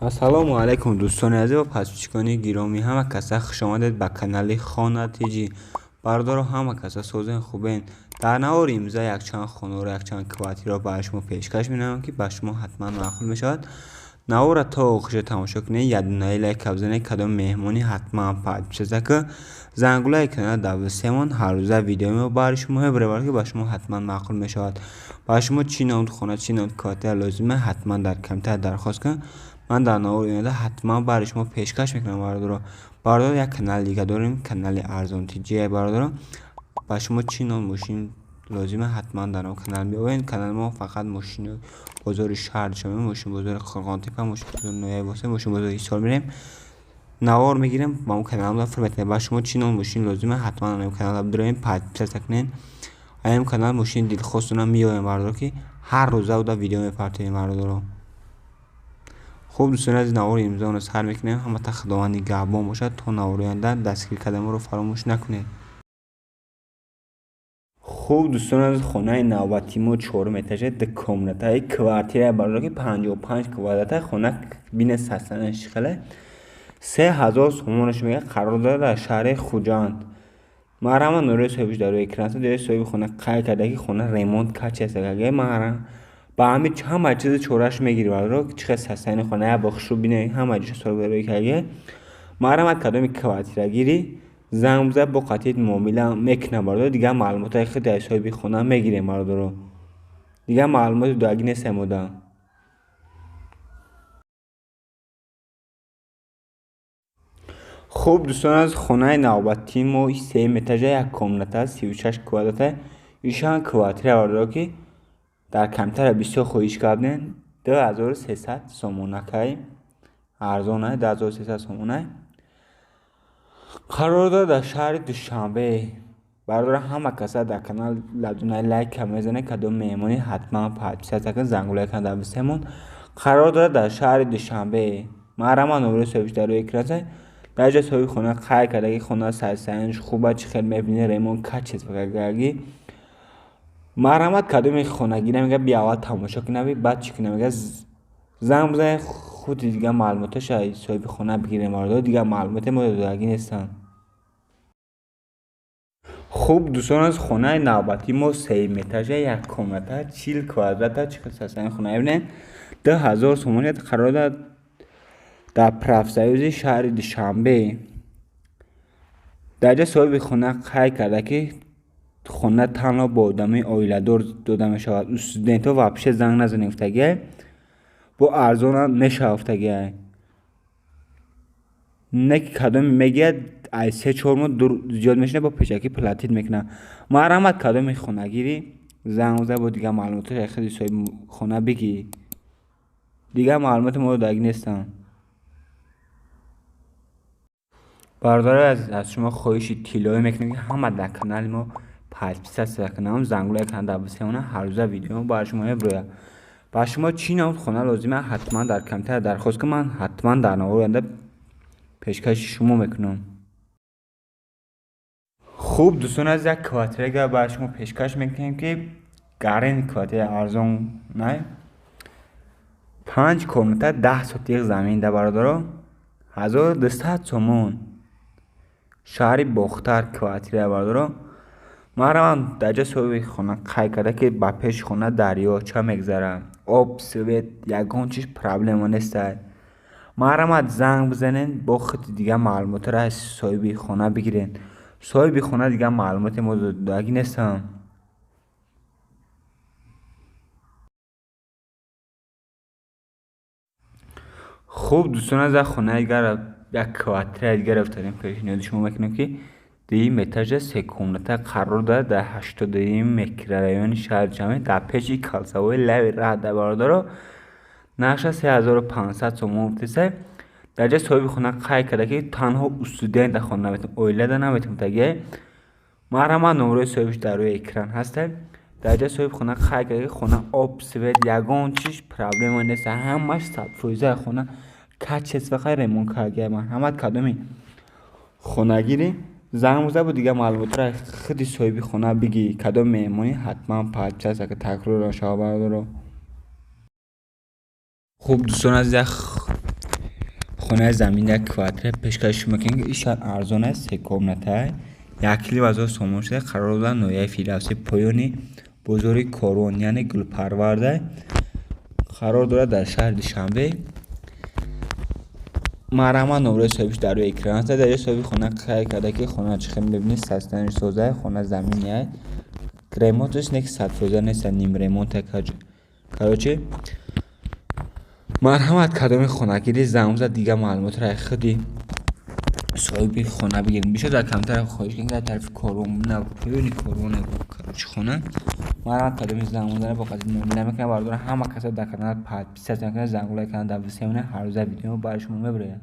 السلام علیکم دوستان عزیز و پاسپچکانی گرامی. همه کسا خوش آمدید به کانال خانه تیجی. بردار همه کسا سوزن خوبین. در نوار امضا یک چند خانه و یک چند کواتی را به شما پیشکش می‌نمایم که به شما حتما معقول میشود. نوار تا آخرش تماشا کنید. یه دونه لایک بزنید. کدام مهمونی حتما پاد بشه که زنگوله کانال دو سیمون هر روز ویدیو می برای شما برای که به شما حتما معقول میشود. به شما چی نوع خانه چی نوع کواتی لازمه حتما در کامنت درخواست کن. من در نوار اینجا حتما برای شما پیشکش میکنم. بردار یک کانال دیگه داریم، کانال ارزان تیجی. بردار با شما چی نوع ماشین لازمه حتما در اون کانال بیاین. کانال ما فقط ماشین بازار شهر شما، ماشین بازار خرقانتیپا، ماشین بازار نوی واسه، ماشین بازار ایسال میریم نوار میگیریم با اون کانال ما فرمت. با شما چی نوع ماشین لازمه حتما در اون کانال بدارین. پادپیس کنین. ایم کانال ماشین دلخواستون میایم بردار که هر روز او دا ویدیو میپرتیم بردار. خوب دوستان از نوار امضا رو سر میکنیم. همه تا خداوندی گهبان باشد تا نوار آینده دستگیر کدام رو فراموش نکنید. خوب دوستان از خانه نوبتی ما 4 اتاژه د کامنتای کوارتیر بردار که 55 کوادرات خانه بین ساسانش خله 3000 سومونش میگه قرار داره در شهر خوجند. محرم نوری صاحبش در روی اکران است. صاحب خانه قای کرده که خانه ریمونت کچ است. اگه محرم با همین همه چیز چورش میگیری بردار که چه ساسان خانه بخشو بینه همه چیز سر بروی که محرم کدام کوارتیر گیری زنگ بزن با قطعیت معامله میکنه بردار. دیگه معلومات خیلی از صاحب خانه میگیره بردار. دیگه معلومات داگی نیست مدا. خوب دوستان از خانه نوبتی ما 3 اتاژه یک کامنت 36 کوادرات ایشان کوارتیر بردار که در کمتر 20 خویش کردن 2300 سومونه که ارزانه 2300 سومونه قرار داره در شهر دوشنبه. بردار همه کسا در کانال لدونه لایک میزنه. کدام مهمونی حتما پادپیس کن زنگوله کن در بسیمون قرار داره در شهر دوشنبه. محرم نوری صاحبش در روی اکران در جا صاحب خونه خیر کرده که خونه سرسنج خوبه چی خیلی میبینه ریمون کچیز بگرگی محرمت کدام خونه گیره میگه بیا اول تماشا کنه بعد چی کنه میگه زنگ بزنه خود دیگه معلوماتش صاحب خونه بگیره مارد دیگه معلومات ما داگی نیستن. خوب دوستان از خانه نوبتی ما 3 اتاژه یک کامنت 40 کوادرات چه ساسان خونه ببینین 2000 سومون قرار داد در پرافسایوزی شهر دوشنبه. در جا صاحب خونه قای کرده که خونه تنها با آدمی آیله‌دار داده میشود. استودنت ها واپش زنگ نزنید افتگی با ارزان هم میشه افتگی نه که کدام میگه ای 3-4 ماه زیاد میشنه با پیشکی پلاتین میکنه. محرمت کدام خونه گیری زنگ بزن با دیگه معلومات خیلی صاحب خونه بگی دیگه معلومات ما رو داگی نیستن. بردار از شما خواهشی تیلوی میکنیم که همه در کانال ما پادپیس کنم زنگوله کن در بسیمونه هر روز ویدیو برای شما برویه. با شما چی نوع خانه لازمه حتما در کامنت درخواست که من حتما در نوار آینده پیشکش شما میکنم. خوب دوستان از یک کوارتیر که برای شما پیشکش میکنیم که گارین کوارتیر ارزان نه 5 کامنت 10 سوتیق زمین در بردارو 1200 سومون شهری بختر کوارتیر بردارو. محرم در جا صاحب خونه قای کرده که با پیش خونه دریا چه میگذره آب سویت یگان چیز پرابلم نیست. محرمت زنگ بزنین با خود دیگه معلومات را از صاحب خونه بگیرین. صاحب خونه دیگه معلومات ما داگی نیستن. خوب دوستان از خونه اگر یک کوارتیر گرفتاریم پیشنهاد شما میکنم که دیم اتاژ 3 کامنت قرار داره در 80 میکرورایون شهر جمعی در پیچ کالساوی لوی راه در بردارو نقش 3500 سومون بتیسه. در جا صاحب خونه قای کرده که تنها استودنت در خانه نمیتون اویله ده نمیتون تگه محرم نمره صاحبش در روی اکران هسته. در جا صاحب خونه قای کرده که خونه آب سوید یگان چیش پرابلم نیست همش صد فرویزه خونه کچ است و خیر ریمون کرده. محرمت کدامی خونه گیری زنگ بزن با دیگه معلومات را خودی صاحب خونه بگی کدام مهمونی حتما پادپیس که تکرار را شما بردارو. خوب دوستان از خونه زمین یک کوارتر پیشکش میکنه که ایشان ارزان است. 3 کمنته 1,000,000 سوم شده. قرار دادن نوعی فیلاسوف پایانی بزرگ کارون یعنی گل پرورده قرار دارد در شهر دوشنبه. محرم نمره صاحبش در روی اکران است. در صاحب خونه خیلی کرده که خونه چه میبینید سستن سوزه خونه زمینیه ریمونتش نیک 100% نیست نیم ریمونت کاروچه مرحمت کدام خونگیری زمان زد دیگه معلومات را خودی صاحبی خونه بگیریم بیشه در کمتر خواهش کنید در طرف کارون نه پایونی کارونه کاروچه خونه مرحمت کدام زمان زد با قدیم نمیکنه بارداره همه کسا در کانال پاد 20 کنه زنگوله کنه در وسیمونه هر روز ویدیو برای شما میبره.